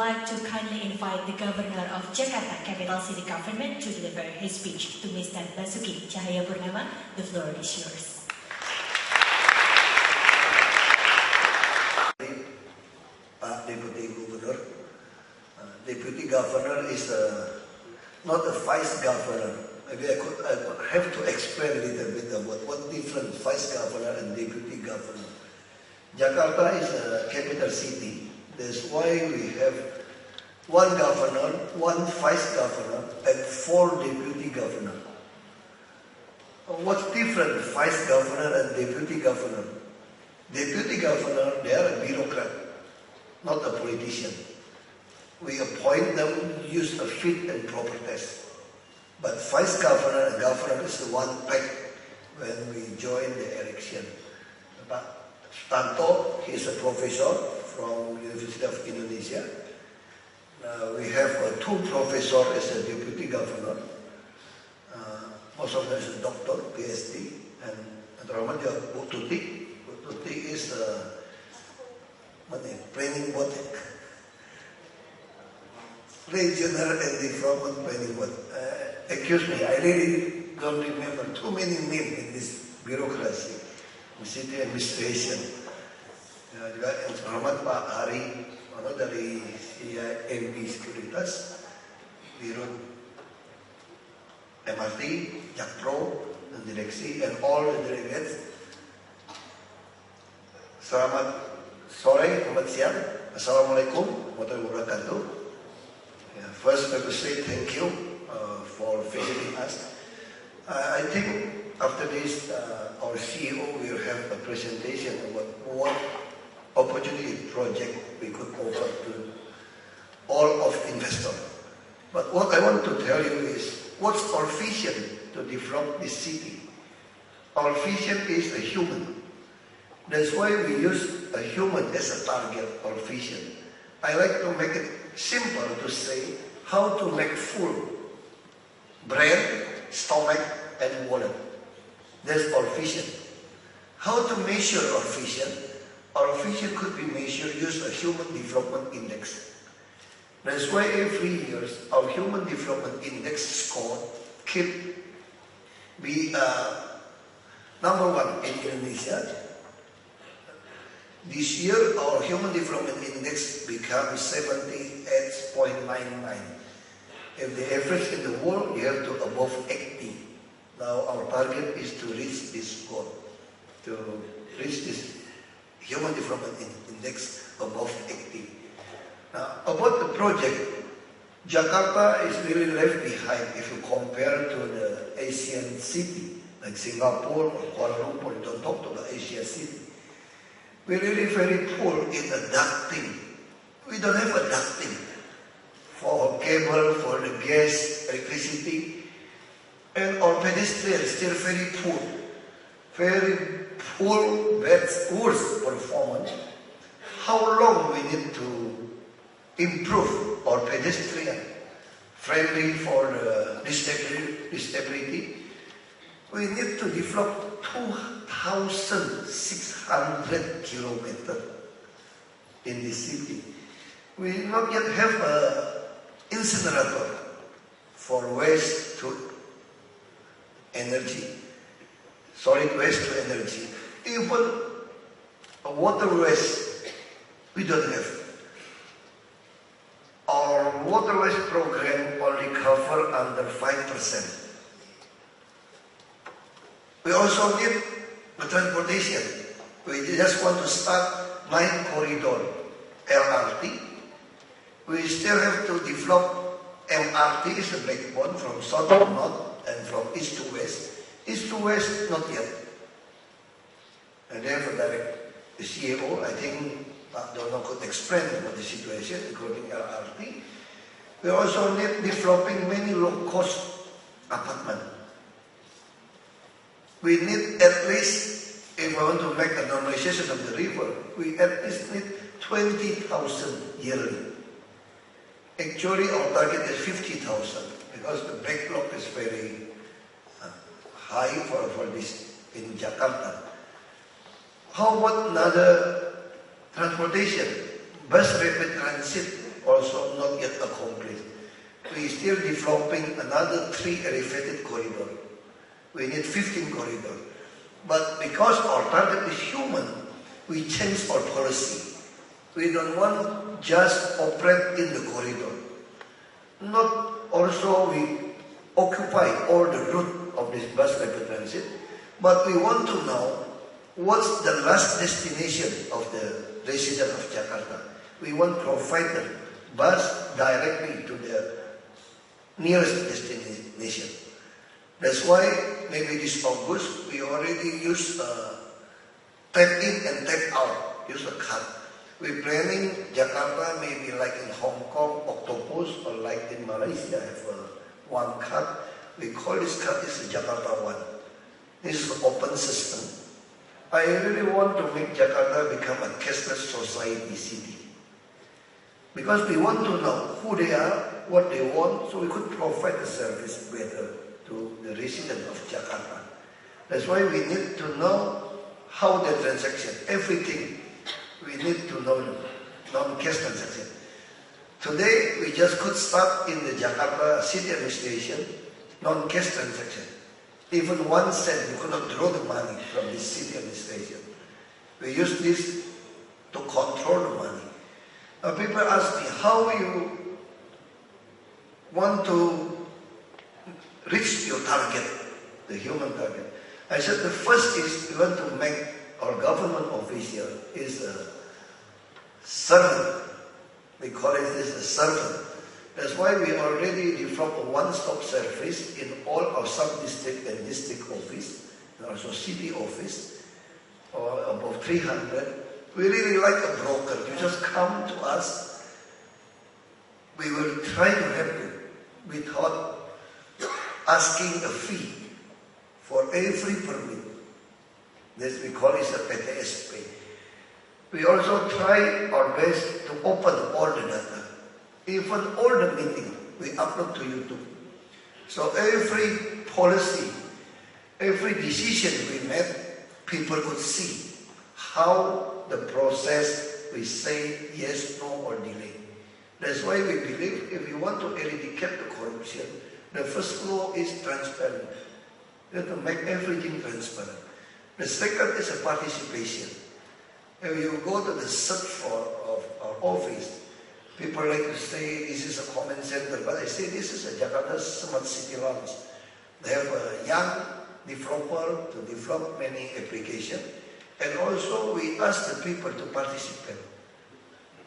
like to kindly invite the Governor of Jakarta, Capital City Government, to deliver his speech to Mr. Basuki Cahayapurnama. The floor is yours. Deputy Governor. Deputy Governor is not a Vice Governor. Maybe I could have to explain a little bit about what different Vice Governor and Deputy Governor. Jakarta is a capital city. That's why we have one governor, one vice governor, and 4 deputy governor. What's different, vice governor and deputy governor? Deputy governor, they are a bureaucrat, not a politician. We appoint them, use a fit and proper test. But vice governor and governor is the one picked when we join the election. But Tanto, he is a professor from University of Indonesia. We have 2 professors as a deputy governor. Most of them is a doctor, PhD, and Rahmat Bu Tuti. Bu Tuti is planning board, regional and development planning board. Excuse me, I really don't remember too many names in this bureaucracy, city administration. Juga yang terhormat Pak Hari, dari CIMB Sekuritas, Dirut MRT, Jakpro, dan direksi, and all the delegates. Selamat sore, selamat siang. Assalamualaikum warahmatullahi wabarakatuh. First, I will say thank you for visiting us. I think after this, our CEO will have a presentation about what opportunity project we could offer to all of investors. But what I want to tell you is, what's our vision to develop this city? Our vision is a human. That's why we use a human as a target, our vision. I like to make it simple to say how to make full brain, stomach, and wallet. That's our vision. How to measure our vision? Our vision could be measured using a Human Development Index. That's why every year our Human Development Index score keep be number 1 in Indonesia. This year our Human Development Index becomes 78.99. If the average in the world, you have to above 80. Now our target is to reach this goal, to reach this Human Development Index above 80. Now, about the project, Jakarta is really left behind if you compare to the Asian city, like Singapore or Kuala Lumpur. Don't talk to the Asian city. We're really very poor in adapting. We don't have adapting for cable, for the gas, electricity, and our pedestrians still very poor. Very poor, bad, worse performance. How long we need to improve our pedestrian friendly for the disability? We need to develop 2,600 kilometers in this city. We not yet have an incinerator for waste to energy. Solid waste to energy. Even a water waste, we don't have. Our water waste program only cover under 5%. We also need the transportation. We just want to start 9 corridor LRT. We still have to develop MRT is the backbone from south to north and from east to west. East to west, not yet. And therefore, the CEO, I think, Pak Dono could explain about the situation according to LRT. We also need developing many low-cost apartments. We need at least, if we want to make a normalization of the river, we at least need 20,000 yearly. Actually, our target is 50,000 because the backlog is very high for this in Jakarta. How about another transportation? Bus rapid transit also not yet accomplished. We still developing another 3 elevated corridor. We need 15 corridor. But because our target is human, we change our policy. We don't want just operate in the corridor. Not also we occupy all the route of this bus rapid transit, but we want to know what's the last destination of the resident of Jakarta. We want to provide the bus directly to the nearest destination. That's why maybe this August we already use tap in and tap out, use a card. We're planning Jakarta maybe like in Hong Kong, Octopus, or like in Malaysia have one card. We call this card is the Jakarta One. This is an open system. I really want to make Jakarta become a cashless society city. Because we want to know who they are, what they want, so we could provide the service better to the resident of Jakarta. That's why we need to know how the transaction, everything, we need to know non-cash transaction. Today, we just could start in the Jakarta City Administration, non-cash transaction. Even 1 cent, you could not draw the money from this city administration. We use this to control the money. People ask me, how you want to reach your target, the human target? I said the first is we want to make our government official is a servant. We call it this a servant. That's why we already developed a one-stop service in all our sub-district and district office, and also city office, or above 300. We really like a broker. You just come to us. We will try to help you without asking a fee for every permit. This we call it a PTSP. We also try our best to open all the data. Even all the meeting we upload to YouTube. So every policy, every decision we made, people could see how the process we say yes, no, or delay. That's why we believe if you want to eradicate the corruption, the first law is transparent. You have to make everything transparent. The second is a participation. If you go to the search for of our office, people like to say this is a comment center, but I say this is a Jakarta Smart City Launch. They have a young developer to develop many applications, and also we ask the people to participate.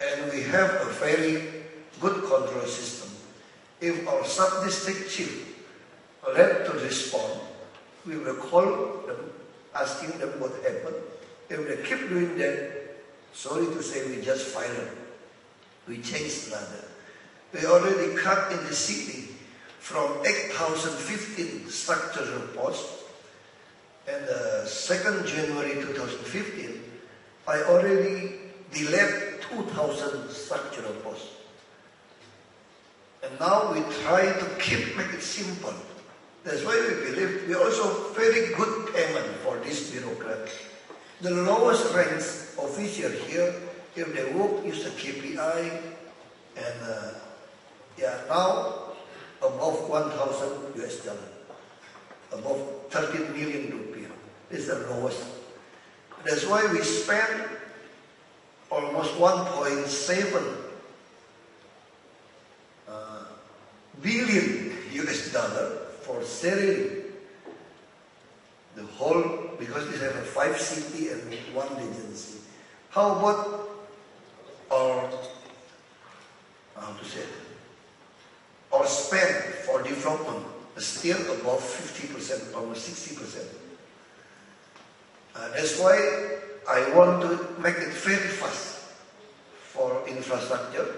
And we have a very good control system. If our sub-district chief led to respond, we will call them, asking them what happened. If they keep doing that, sorry to say, we just fire them. We changed another. We already cut in the city from 8,015 structural posts, and 2nd January 2015, I already delayed 2,000 structural posts. And now we try to make it simple. That's why we believe we also very good payment for this bureaucrat. The lowest ranks official here, if they work, use a KPI, and now above 1,000 US dollar, above 13 million rupiah is the lowest. That's why we spend almost 1.7 billion US dollar for salary. The whole, because they have a 5 city and 1 agency. How about our, our spend for development is still above 50%, almost 60%. That's why I want to make it very fast for infrastructure,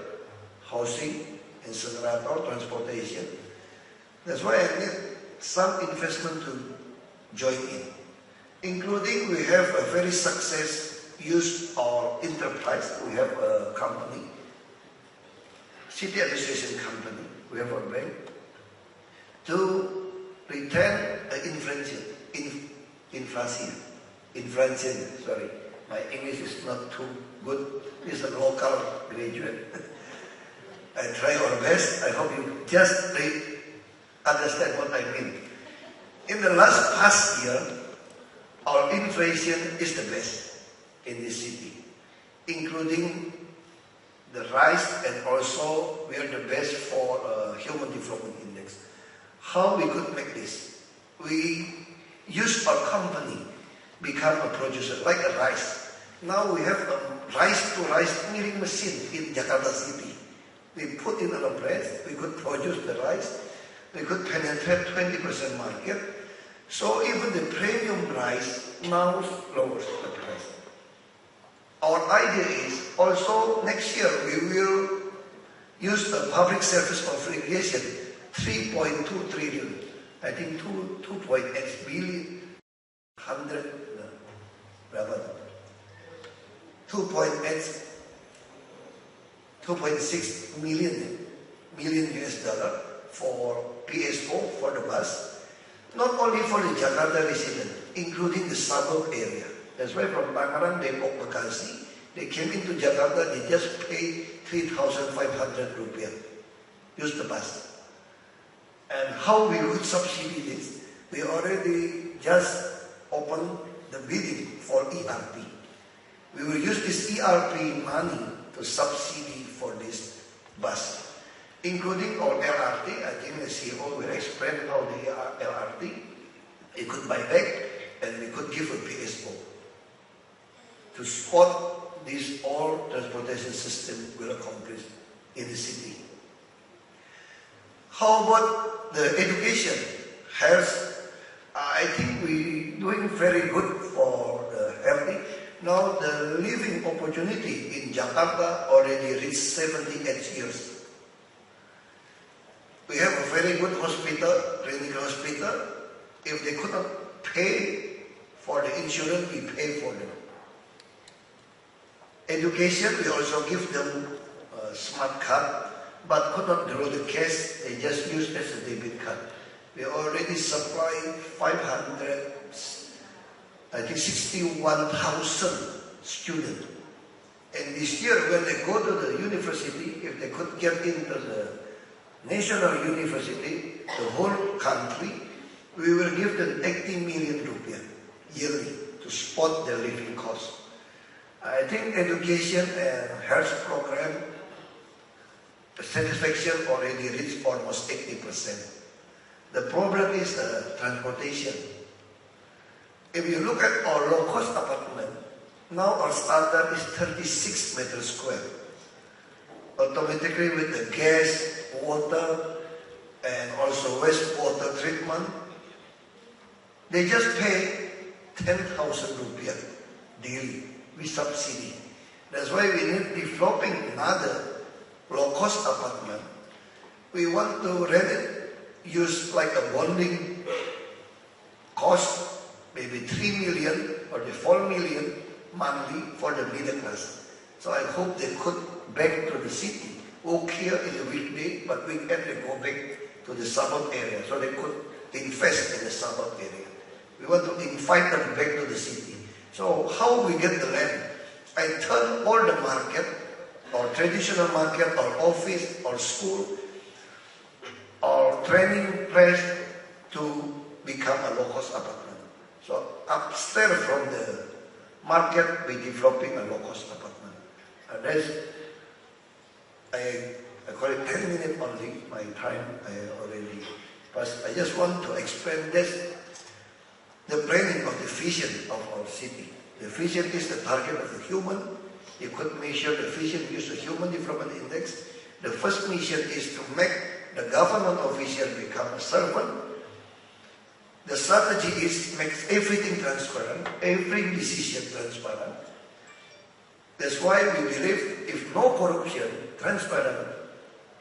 housing, incinerator, transportation. That's why I need some investment to join in. Including we have a very success use our enterprise. We have a company, city administration company. We have a bank to retain the inflation. Sorry, my English is not too good. It's a local graduate. I try our best. I hope you just understand what I mean. In the past year, our inflation is the best in this city, including the rice, and also we are the best for Human Development Index. How we could make this? We use our company become a producer, like a rice. Now we have a rice-to-rice milling machine in Jakarta City. We put it on a press, we could produce the rice, we could penetrate 20% market. So even the premium rice now lowers the price. Our idea is also next year we will use the public service of irrigation, 3.2 trillion. I think 2.8 billion, 2.6 million US dollar for PSO for the bus, not only for the Jakarta resident, including the suburb area. That's why from Tangerang, Depok, Bekasi, they came into Jakarta, they just pay 3,500 rupiah, use the bus. And how we would subsidy this? We already just opened the bidding for ERP. We will use this ERP money to subsidy for this bus, including our LRT. I think the CEO will explain how the LRT, we could buy back and we could give a PSO to support this all transportation system will accomplish in the city. How about the education, health? I think we're doing very good for the healthy. Now the living opportunity in Jakarta already reached 78 years. We have a very good hospital, clinical hospital. If they could not pay for the insurance, we pay for them. Education, we also give them a smart card, but could not draw the cash, they just use as a debit card. We already supply 61,000 students. And this year, when they go to the university, if they could get into the national university, the whole country, we will give them 80 million rupiah yearly to support their living costs. I think education and health program, the satisfaction already reached almost 80%. The problem is transportation. If you look at our low-cost apartment, now our standard is 36 meters square. Automatically with the gas, water, and also wastewater treatment, they just pay 10,000 rupiah daily with subsidy. That's why we need developing another low-cost apartment. We want to rent it, use like a bonding cost, maybe 3 million or the 4 million monthly for the middle class. So I hope they could back to the city, work here in the weekday, but weekend they go back to the suburb area, so they could invest in the suburb area. We want to invite them back to the city. So how we get the land? I turn all the market, or traditional market, or office, or school, or training place to become a low-cost apartment. So upstairs from the market, we're developing a low-cost apartment. And that's, I call it 10 minutes only, my time I already passed. I just want to explain this, the planning of the vision of our city. The vision is the target of the human. You could measure the vision, use the Human Development Index. The first mission is to make the government official become a servant. The strategy is make everything transparent, every decision transparent. That's why we believe if no corruption, transparent,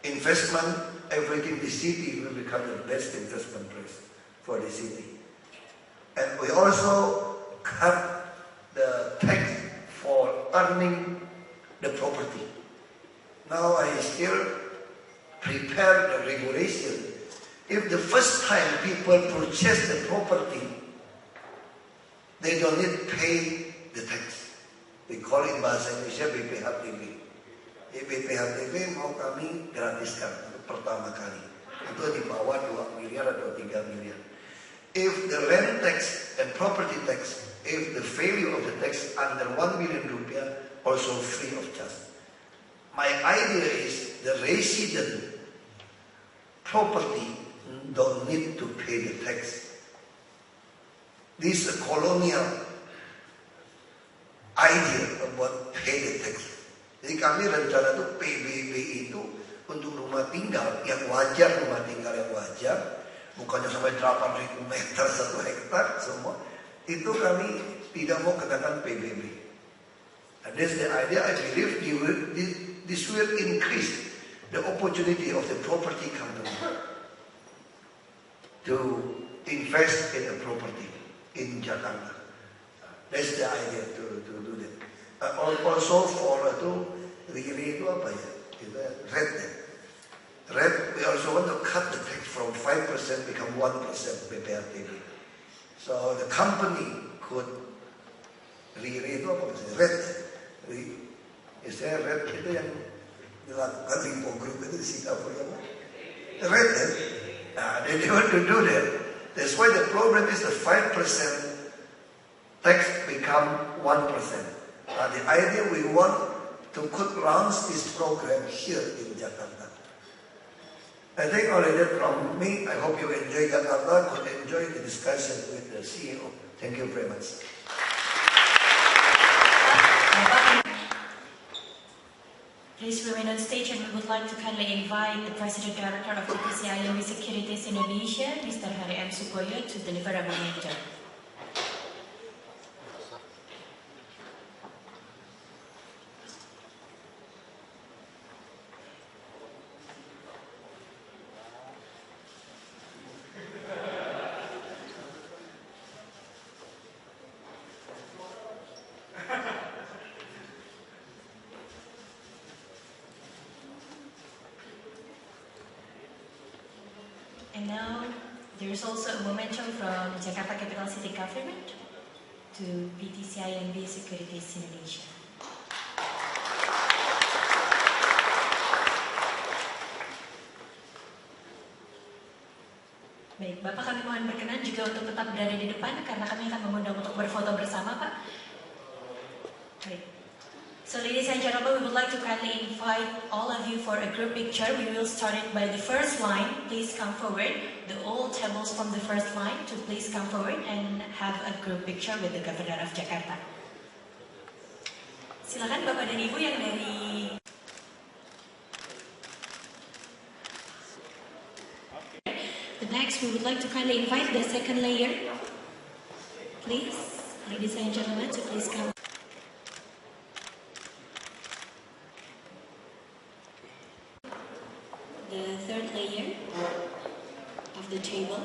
investment, everything, the city will become the best investment place for the city. And we also cut the tax for earning the property. Now I still prepare the regulation. If the first time people purchase the property, they don't need to pay the tax. We call it bahasa Indonesia BPH. BPHTB mau kami gratiskan untuk pertama kali. Itu di bawah 2 miliar atau 3 miliar. If the land tax and property tax, if the value of the tax under 1 million rupiah, also free of charge. My idea is the resident property don't need to pay the tax. This is a colonial idea about pay the tax. Jadi kami rencana itu PBB itu untuk rumah tinggal yang wajar, rumah tinggal yang wajar, bukannya sampai 8.000 meter 1 hektar semua. Itu kami tidak mau kenakan PBB. And that's the idea. I believe this will increase the opportunity of the property company to invest in a property in Jakarta. That's the idea to do that. Also for RIRI itu apa ya? Red. Red, we also want to cut the tax from 5% become 1% BPRTB. So the company could RIRI itu apa maksudnya? Red. Istilah red itu yang dilakukan Limpo Group itu di Singapura. Red, they want to do that. That's why the problem is the 5% tax become 1%. The idea we want to could launch this program here in Jakarta. I think only that from me. I hope you enjoy Jakarta, could enjoy the discussion with the CEO. Thank you very much. Please remain on stage, and we would like to kindly invite the President Director of GTC IMB Securities Indonesia, Mr. Hari M. Sukoyo, to deliver a memento. And now, there is also a memento from Jakarta Capital City Government to PTC IMB Securities Indonesia. Baik, Bapak, kami mohon berkenan juga untuk tetap berada di depan karena kami akan mengundang untuk berfoto bersama, Pak. Baik. So, ladies and gentlemen, we would like to kindly invite all of you for a group picture. We will start it by the first line. Please come forward. The all tables from the first line to please come forward and have a group picture with the Governor of Jakarta. Silakan Bapak dan Ibu yang dari... The next, we would like to kindly invite the second layer. Please, ladies and gentlemen, to please come. The third layer of the table,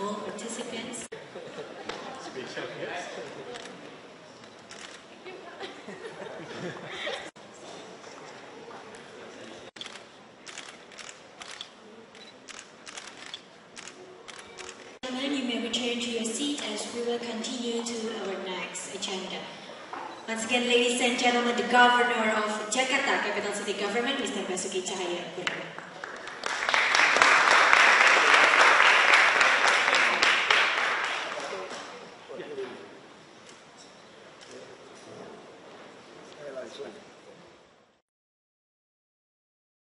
all participants. Special guest. You may return to your seat as we will continue to our next agenda. Once again, ladies and gentlemen, the Governor of Jakarta Capital City Government, Mr. Basuki Cahayapurnama.